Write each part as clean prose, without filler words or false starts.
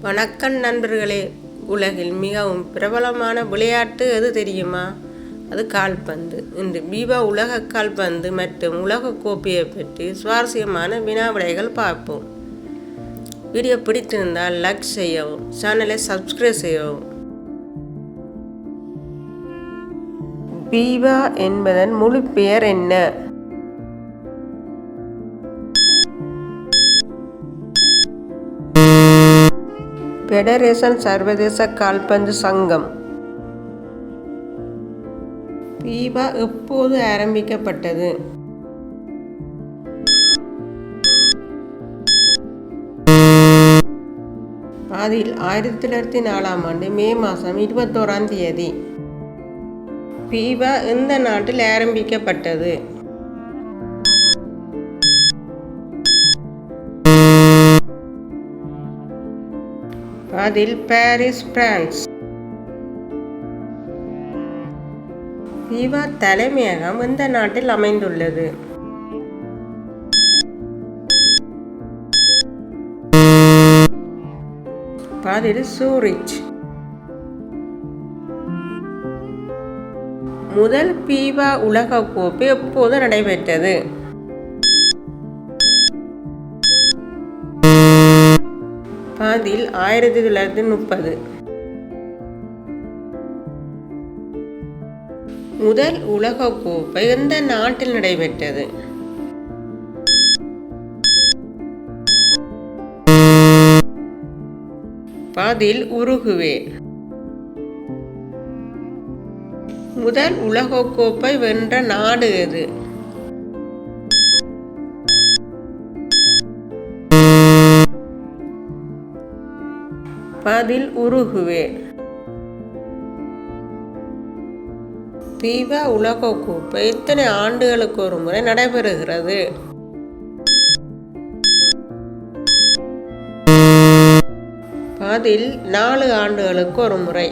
வணக்கம் நண்பர்களே. உலகில் மிகவும் பிரபலமான விளையாட்டு எது தெரியுமா? அது கால்பந்து. இன்று பீபா உலக கால்பந்து மற்றும் உலக கோப்பையை பற்றி சுவாரஸ்யமான வினாவிடைகள் பார்ப்போம். வீடியோ பிடித்திருந்தால் லைக் செய்யவும், சேனலை சப்ஸ்கிரைப் செய்யவும். பீபா என்பதன் முழு பெயர் என்ன? ஃபெடரேஷன் சர்வதேச கால்பந்து சங்கம். பீபா எப்போது ஆரம்பிக்கப்பட்டது? அதில் 1904 மே மாதம் 21 பீபா எந்த நாட்டில் ஆரம்பிக்கப்பட்டது? அதில் பாரிஸ், பிரான்ஸ். பீபா தலைமையகம் எந்த நாட்டில் அமைந்துள்ளது? அதில் சூரிச். முதல் பீபா உலக கோப்பை எப்போது நடைபெற்றது? அதில் 1930. முதல் உலக கோப்பை எந்த நாட்டில் நடைபெற்றது? அதில் உருகுவே. முதல் உலக கோப்பை வென்ற நாடு எது? அதில் உருகுவே. பீபா உலக கோப்பை எத்தனை ஆண்டுகளுக்கு ஒரு முறை நடைபெறுகிறது? அதில் 4 ஆண்டுகளுக்கு ஒரு முறை.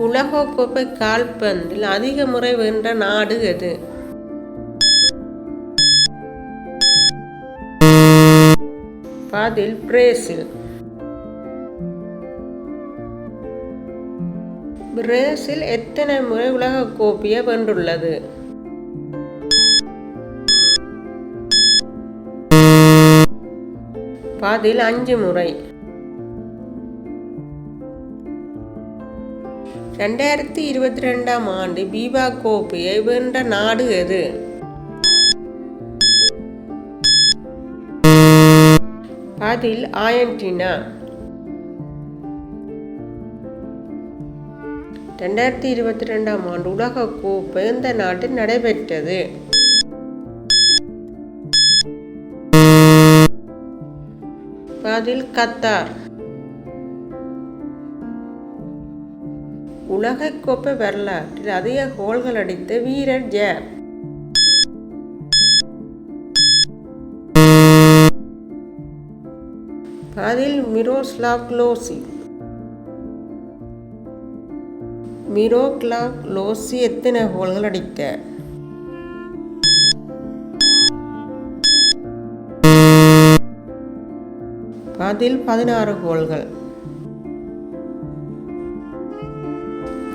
உலக கோப்பை கால்பந்தில் அதிக முறை வென்ற நாடு எது? அதில் பிரேசில். பிரேசில் எத்தனை முறை உலக கோப்பையை வென்றுள்ளது? அதில் 5 முறை. 2022 பீபா கோப்பையை வென்ற நாடு எது? அதில் ஆர்ஜென்டினா. 2022 உலக கோப்பை எந்த நாட்டில் நடைபெற்றது? அதில் கத்தார். உலக கோப்பை வரலாற்றில் அதிக கோல்கள் அடித்த வீரர் யார்? அதில் மிரோஸ்லாவ் க்ளோஸி. மிரோஸ்லாவ் க்ளோஸி எத்தனை கோல்கள் அடித்தார்? அதில் 16 கோல்கள்.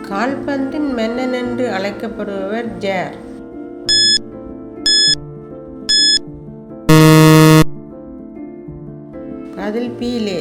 கால்பந்தின் மன்னன் என்று அழைக்கப்படுபவர் யார்? அதில் பீலே.